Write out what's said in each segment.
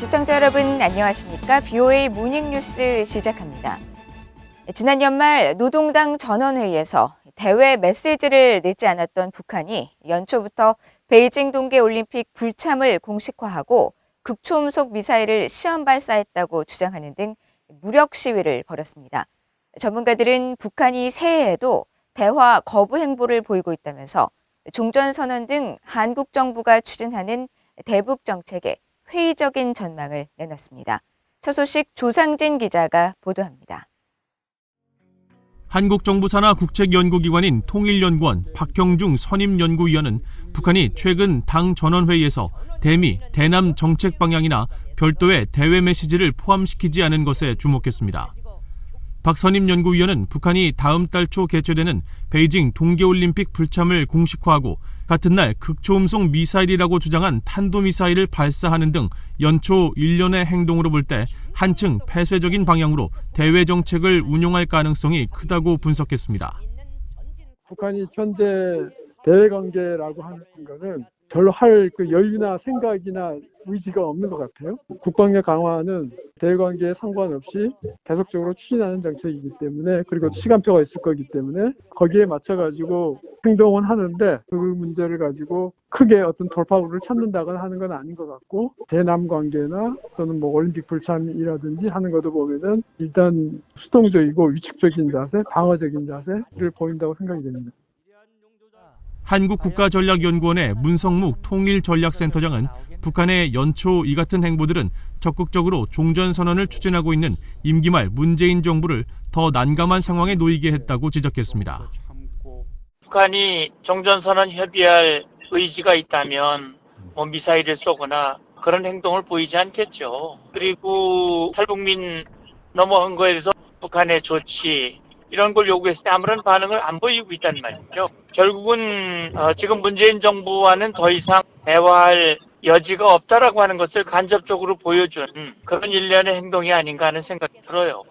시청자 여러분 안녕하십니까? BOA 모닝뉴스 시작합니다. 지난 연말 노동당 전원회의에서 대외 메시지를 내지 않았던 북한이 연초부터 베이징 동계올림픽 불참을 공식화하고 극초음속 미사일을 시험 발사했다고 주장하는 등 무력 시위를 벌였습니다. 전문가들은 북한이 새해에도 대화 거부 행보를 보이고 있다면서 종전선언 등 한국 정부가 추진하는 대북 정책에 회의적인 전망을 내놨습니다. 첫 소식 조상진 기자가 보도합니다. 한국 정부 산하 국책연구기관인 통일연구원 박형중 선임연구위원은 북한이 최근 당 전원회의에서 대미, 대남 정책 방향이나 별도의 대외 메시지를 포함시키지 않은 것에 주목했습니다. 박 선임연구위원은 북한이 다음 달 초 개최되는 베이징 동계올림픽 불참을 공식화하고 같은 날 극초음속 미사일이라고 주장한 탄도미사일을 발사하는 등 연초 일련의 행동으로 볼 때 한층 폐쇄적인 방향으로 대외 정책을 운용할 가능성이 크다고 분석했습니다. 북한이 현재 대외 관계라고 하는 거는 별로 할 그 여유나 생각이나 의지가 없는 것 같아요. 국방력 강화는 대외 관계에 상관없이 계속적으로 추진하는 정책이기 때문에, 그리고 시간표가 있을 거기 때문에 거기에 맞춰가지고 행동은 하는데 그 문제를 가지고 크게 어떤 돌파구를 찾는다거나 하는 건 아닌 것 같고, 대남 관계나 또는 뭐 올림픽 불참이라든지 하는 것도 보면은 일단 수동적이고 위축적인 자세, 방어적인 자세를 보인다고 생각이 됩니다. 한국국가전략연구원의 문성묵 통일전략센터장은 북한의 연초 이 같은 행보들은 적극적으로 종전선언을 추진하고 있는 임기 말 문재인 정부를 더 난감한 상황에 놓이게 했다고 지적했습니다. 북한이 종전선언 협의할 의지가 있다면 미사일을 쏘거나 그런 행동을 보이지 않겠죠. 그리고 탈북민 넘어간 거에 대해서 북한의 조치 이런 걸 요구했을 때 아무런 반응을 안 보이고 있단 말이죠. 결국은 지금 문재인 정부와는 더 이상 대화할 여지가 없다라고 하는 것을 간접적으로 보여준 그런 일련의 행동이 아닌가 하는 생각이 들어요.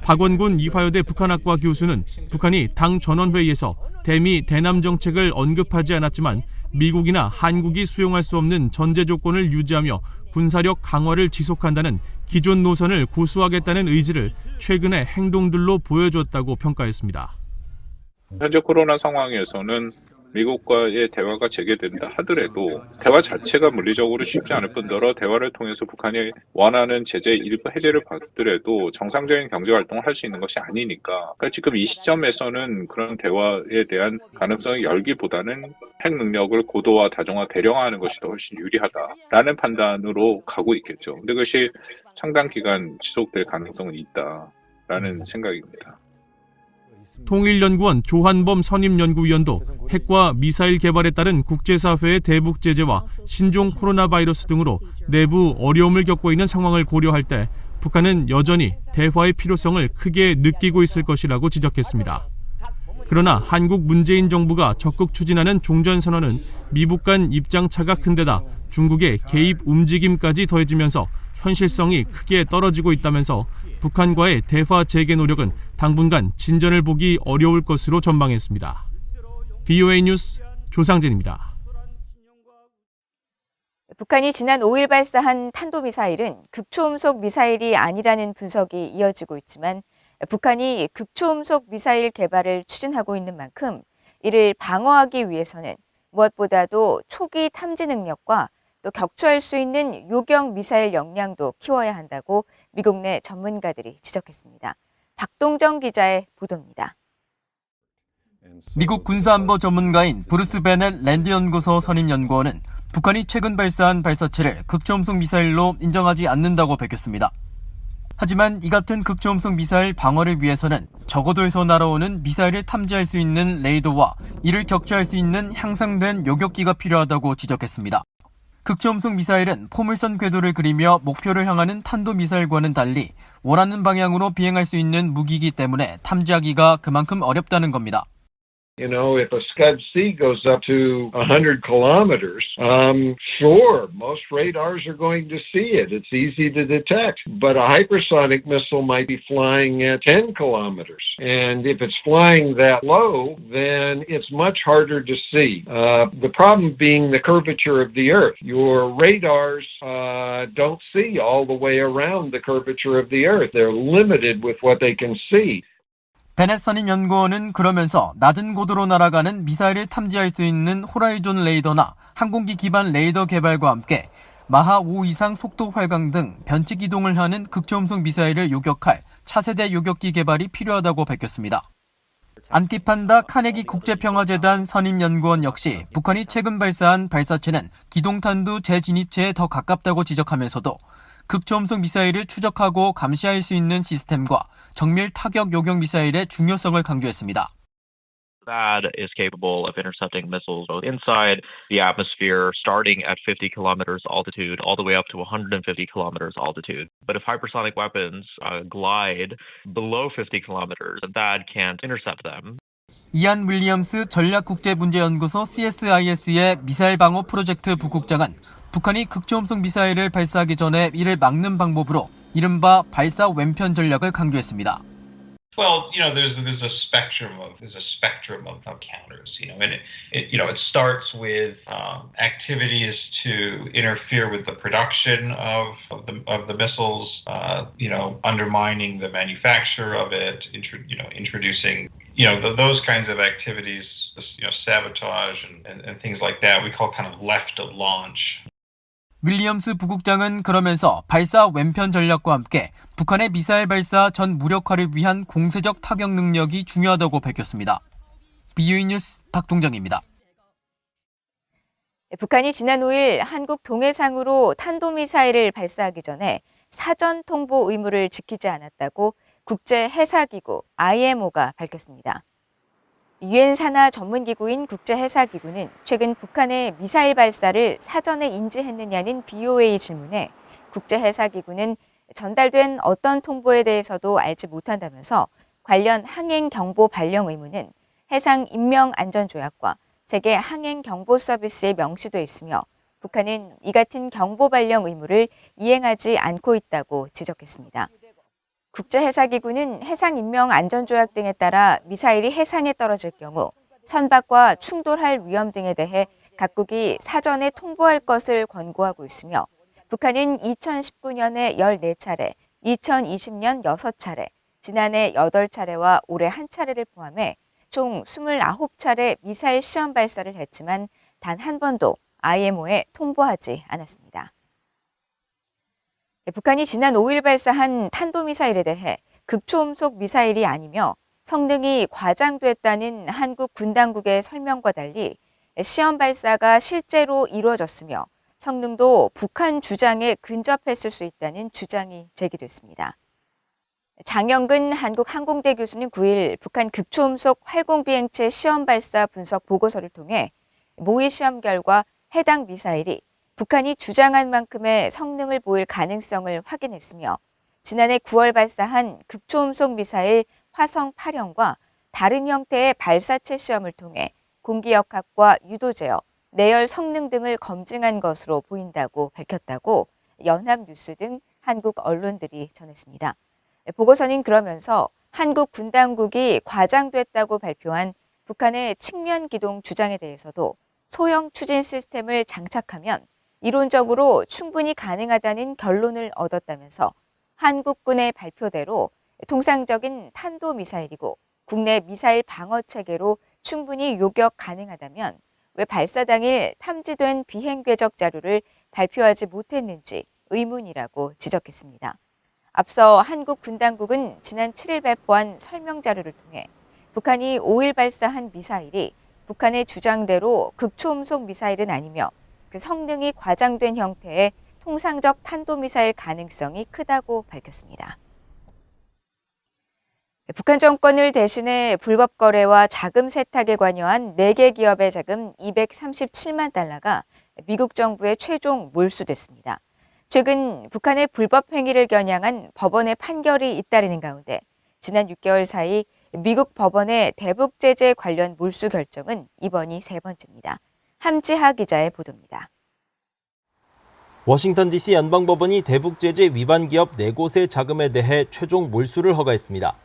박원군 이화여대 북한학과 교수는 북한이 당 전원회의에서 대미 대남 정책을 언급하지 않았지만 미국이나 한국이 수용할 수 없는 전제 조건을 유지하며 군사력 강화를 지속한다는 기존 노선을 고수하겠다는 의지를 최근의 행동들로 보여줬다고 평가했습니다. 현재 코로나 상황에서는 미국과의 대화가 재개된다 하더라도 대화 자체가 물리적으로 쉽지 않을 뿐더러 대화를 통해서 북한이 원하는 제재 일부 해제를 받더라도 정상적인 경제활동을 할 수 있는 것이 아니니까, 그러니까 지금 이 시점에서는 그런 대화에 대한 가능성을 열기보다는 핵 능력을 고도화, 다정화, 대령화하는 것이 더 훨씬 유리하다라는 판단으로 가고 있겠죠. 근데 그것이 상당 기간 지속될 가능성은 있다라는 생각입니다. 통일연구원 조한범 선임연구위원도 핵과 미사일 개발에 따른 국제사회의 대북 제재와 신종 코로나 바이러스 등으로 내부 어려움을 겪고 있는 상황을 고려할 때 북한은 여전히 대화의 필요성을 크게 느끼고 있을 것이라고 지적했습니다. 그러나 한국 문재인 정부가 적극 추진하는 종전선언은 미북 간 입장차가 큰 데다 중국의 개입 움직임까지 더해지면서 현실성이 크게 떨어지고 있다면서 북한과의 대화 재개 노력은 당분간 진전을 보기 어려울 것으로 전망했습니다. BOA 뉴스 조상진입니다. 북한이 지난 5일 발사한 탄도미사일은 극초음속 미사일이 아니라는 분석이 이어지고 있지만 북한이 극초음속 미사일 개발을 추진하고 있는 만큼 이를 방어하기 위해서는 무엇보다도 초기 탐지 능력과 또 격추할 수 있는 요격 미사일 역량도 키워야 한다고 미국 내 전문가들이 지적했습니다. 박동정 기자의 보도입니다. 미국 군사안보 전문가인 브루스 베넷 랜드 연구소 선임 연구원은 북한이 최근 발사한 발사체를 극초음속 미사일로 인정하지 않는다고 밝혔습니다. 하지만 이 같은 극초음속 미사일 방어를 위해서는 저고도에서 날아오는 미사일을 탐지할 수 있는 레이더와 이를 격추할 수 있는 향상된 요격기가 필요하다고 지적했습니다. 극초음속 미사일은 포물선 궤도를 그리며 목표를 향하는 탄도미사일과는 달리 원하는 방향으로 비행할 수 있는 무기이기 때문에 탐지하기가 그만큼 어렵다는 겁니다. You know, if a Scud-C goes up to 100 kilometers, sure, most radars are going to see it. It's easy to detect. But a hypersonic missile might be flying at 10 kilometers. And if it's flying that low, then it's much harder to see. The problem being the curvature of the Earth. Your radars don't see all the way around the curvature of the Earth. They're limited with what they can see. 베넷 선임 연구원은 그러면서 낮은 고도로 날아가는 미사일을 탐지할 수 있는 호라이존 레이더나 항공기 기반 레이더 개발과 함께 마하 5 이상 속도 활강 등 변칙 이동을 하는 극초음속 미사일을 요격할 차세대 요격기 개발이 필요하다고 밝혔습니다. 안티판다 카네기 국제평화재단 선임연구원 역시 북한이 최근 발사한 발사체는 기동탄두 재진입체에 더 가깝다고 지적하면서도 극초음속 미사일을 추적하고 감시할 수 있는 시스템과 정밀 타격 요격 미사일의 중요성을 강조했습니다. THAAD is capable of intercepting missiles both inside the atmosphere, starting at 50 kilometers altitude, all the way up to 150 kilometers altitude. But if hypersonic weapons glide below 50 kilometers, THAAD can't intercept them. 이안 윌리엄스 전략국제문제연구소 CSIS의 미사일 방어 프로젝트 부국장은 북한이 극초음속 미사일을 발사하기 전에 이를 막는 방법으로 이른바 발사 왼편 전략을 강조했습니다. Well, you know, there's a spectrum of counters. You know, and it starts with activities to interfere with the production of the missiles. You know, undermining the manufacture of it. Introducing those kinds of activities. Sabotage and things like that. We call kind of left of launch. 윌리엄스 부국장은 그러면서 발사 왼편 전략과 함께 북한의 미사일 발사 전 무력화를 위한 공세적 타격 능력이 중요하다고 밝혔습니다. BOE 뉴스 박동정입니다. 북한이 지난 5일 한국 동해상으로 탄도미사일을 발사하기 전에 사전 통보 의무를 지키지 않았다고 국제해사기구 IMO가 밝혔습니다. 유엔 산하 전문기구인 국제해사기구는 최근 북한의 미사일 발사를 사전에 인지했느냐는 BOA 질문에 국제해사기구는 전달된 어떤 통보에 대해서도 알지 못한다면서 관련 항행 경보 발령 의무는 해상 인명 안전조약과 세계 항행 경보 서비스에 명시돼 있으며 북한은 이 같은 경보 발령 의무를 이행하지 않고 있다고 지적했습니다. 국제해사기구는 해상인명안전조약 등에 따라 미사일이 해상에 떨어질 경우 선박과 충돌할 위험 등에 대해 각국이 사전에 통보할 것을 권고하고 있으며 북한은 2019년에 14차례, 2020년 6차례, 지난해 8차례와 올해 1차례를 포함해 총 29차례 미사일 시험 발사를 했지만 단 한 번도 IMO에 통보하지 않았습니다. 북한이 지난 5일 발사한 탄도미사일에 대해 극초음속 미사일이 아니며 성능이 과장됐다는 한국 군 당국의 설명과 달리 시험 발사가 실제로 이루어졌으며 성능도 북한 주장에 근접했을 수 있다는 주장이 제기됐습니다. 장영근 한국항공대 교수는 9일 북한 극초음속 활공비행체 시험 발사 분석 보고서를 통해 모의 시험 결과 해당 미사일이 북한이 주장한 만큼의 성능을 보일 가능성을 확인했으며 지난해 9월 발사한 극초음속 미사일 화성 8형과 다른 형태의 발사체 시험을 통해 공기역학과 유도 제어, 내열 성능 등을 검증한 것으로 보인다고 밝혔다고 연합뉴스 등 한국 언론들이 전했습니다. 보고서는 그러면서 한국 군 당국이 과장됐다고 발표한 북한의 측면 기동 주장에 대해서도 소형 추진 시스템을 장착하면 이론적으로 충분히 가능하다는 결론을 얻었다면서 한국군의 발표대로 통상적인 탄도미사일이고 국내 미사일 방어 체계로 충분히 요격 가능하다면 왜 발사 당일 탐지된 비행 궤적 자료를 발표하지 못했는지 의문이라고 지적했습니다. 앞서 한국 군 당국은 지난 7일 배포한 설명 자료를 통해 북한이 5일 발사한 미사일이 북한의 주장대로 극초음속 미사일은 아니며 그 성능이 과장된 형태의 통상적 탄도미사일 가능성이 크다고 밝혔습니다. 북한 정권을 대신해 불법 거래와 자금 세탁에 관여한 4개 기업의 자금 237만 달러가 미국 정부에 최종 몰수됐습니다. 최근 북한의 불법 행위를 겨냥한 법원의 판결이 잇따르는 가운데 지난 6개월 사이 미국 법원의 대북 제재 관련 몰수 결정은 이번이 세 번째입니다. 함지하 기자의 보도입니다. 워싱턴 DC 연방법원이 대북 제재 위반 기업 4곳의 자금에 대해 최종 몰수를 허가했습니다.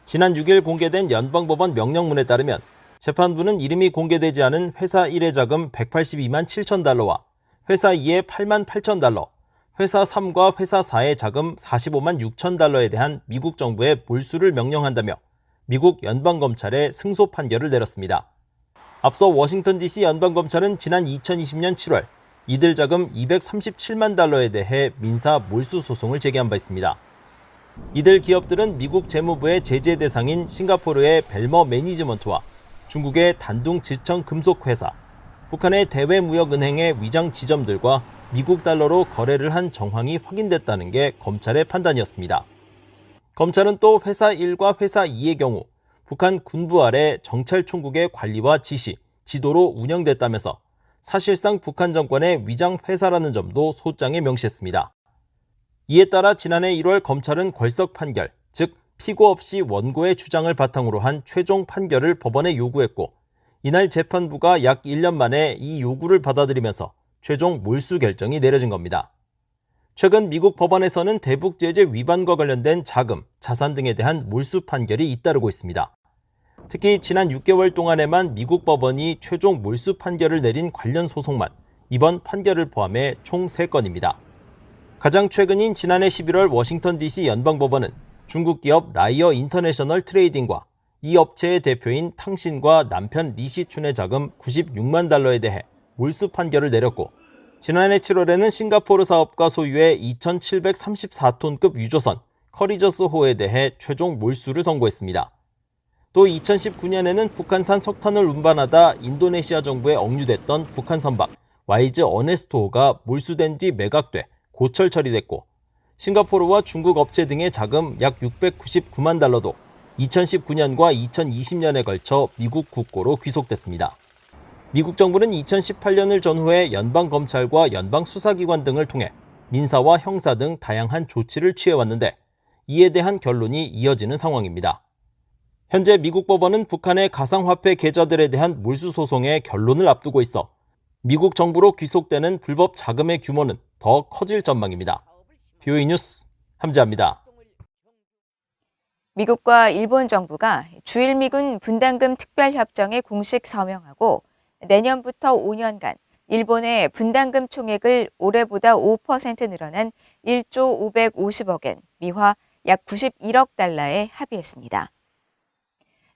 지난 6일 공개된 연방법원 명령문에 따르면 재판부는 이름이 공개되지 않은 회사 1의 자금 182만 7천 달러와 회사 2의 8만 8천 달러, 회사 3과 회사 4의 자금 45만 6천 달러에 대한 미국 정부의 몰수를 명령한다며 미국 연방검찰에 승소 판결을 내렸습니다. 앞서 워싱턴 DC 연방검찰은 지난 2020년 7월 이들 자금 237만 달러에 대해 민사 몰수 소송을 제기한 바 있습니다. 이들 기업들은 미국 재무부의 제재 대상인 싱가포르의 벨머 매니지먼트와 중국의 단둥 지청 금속회사, 북한의 대외무역은행의 위장 지점들과 미국 달러로 거래를 한 정황이 확인됐다는 게 검찰의 판단이었습니다. 검찰은 또 회사 1과 회사 2의 경우 북한 군부 아래 정찰총국의 관리와 지시, 지도로 운영됐다면서 사실상 북한 정권의 위장 회사라는 점도 소장에 명시했습니다. 이에 따라 지난해 1월 검찰은 궐석 판결, 즉 피고 없이 원고의 주장을 바탕으로 한 최종 판결을 법원에 요구했고 이날 재판부가 약 1년 만에 이 요구를 받아들이면서 최종 몰수 결정이 내려진 겁니다. 최근 미국 법원에서는 대북 제재 위반과 관련된 자금, 자산 등에 대한 몰수 판결이 잇따르고 있습니다. 특히 지난 6개월 동안에만 미국 법원이 최종 몰수 판결을 내린 관련 소송만 이번 판결을 포함해 총 3건입니다. 가장 최근인 지난해 11월 워싱턴 DC 연방법원은 중국 기업 라이어 인터내셔널 트레이딩과 이 업체의 대표인 탕신과 남편 리시춘의 자금 96만 달러에 대해 몰수 판결을 내렸고 지난해 7월에는 싱가포르 사업가 소유의 2734톤급 유조선 커리저스호에 대해 최종 몰수를 선고했습니다. 또 2019년에는 북한산 석탄을 운반하다 인도네시아 정부에 억류됐던 북한 선박 와이즈 어네스토호가 몰수된 뒤 매각돼 고철 처리됐고 싱가포르와 중국 업체 등의 자금 약 699만 달러도 2019년과 2020년에 걸쳐 미국 국고로 귀속됐습니다. 미국 정부는 2018년을 전후해 연방검찰과 연방수사기관 등을 통해 민사와 형사 등 다양한 조치를 취해왔는데 이에 대한 결론이 이어지는 상황입니다. 현재 미국 법원은 북한의 가상화폐 계좌들에 대한 몰수 소송의 결론을 앞두고 있어 미국 정부로 귀속되는 불법 자금의 규모는 더 커질 전망입니다. BOE 뉴스 함지아입니다. 미국과 일본 정부가 주일미군 분담금 특별협정에 공식 서명하고 내년부터 5년간 일본의 분담금 총액을 올해보다 5% 늘어난 1조 550억 엔, 미화 약 91억 달러에 합의했습니다.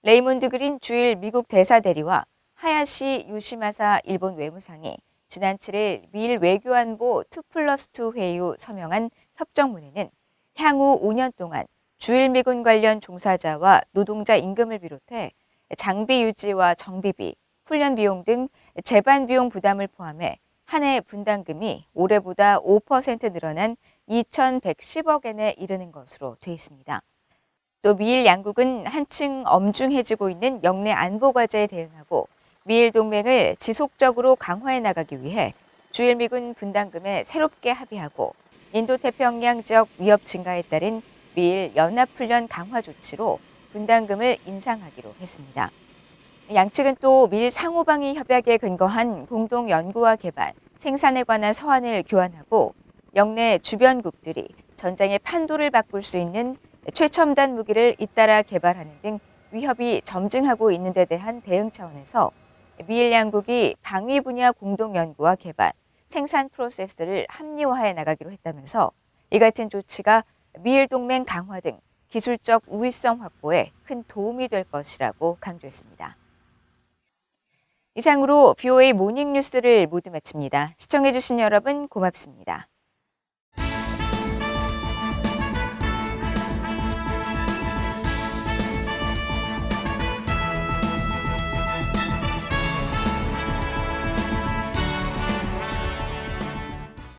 레이몬드 그린 주일 미국 대사대리와 하야시 요시마사 일본 외무상이 지난 7일 미일 외교안보 2+2 회의 후 서명한 협정문에는 향후 5년 동안 주일미군 관련 종사자와 노동자 임금을 비롯해 장비 유지와 정비비, 훈련 비용 등 재반 비용 부담을 포함해 한 해 분담금이 올해보다 5% 늘어난 2,110억 엔에 이르는 것으로 돼 있습니다. 또 미일 양국은 한층 엄중해지고 있는 영내 안보 과제에 대응하고 미일 동맹을 지속적으로 강화해 나가기 위해 주일미군 분담금에 새롭게 합의하고 인도태평양 지역 위협 증가에 따른 미일 연합훈련 강화 조치로 분담금을 인상하기로 했습니다. 양측은 또 미일 상호방위 협약에 근거한 공동 연구와 개발, 생산에 관한 서한을 교환하고 영내 주변국들이 전장의 판도를 바꿀 수 있는 최첨단 무기를 잇따라 개발하는 등 위협이 점증하고 있는 데 대한 대응 차원에서 미일 양국이 방위 분야 공동 연구와 개발, 생산 프로세스를 합리화해 나가기로 했다면서 이 같은 조치가 미일 동맹 강화 등 기술적 우위성 확보에 큰 도움이 될 것이라고 강조했습니다. 이상으로 BOA 모닝 뉴스를 모두 마칩니다. 시청해주신 여러분 고맙습니다.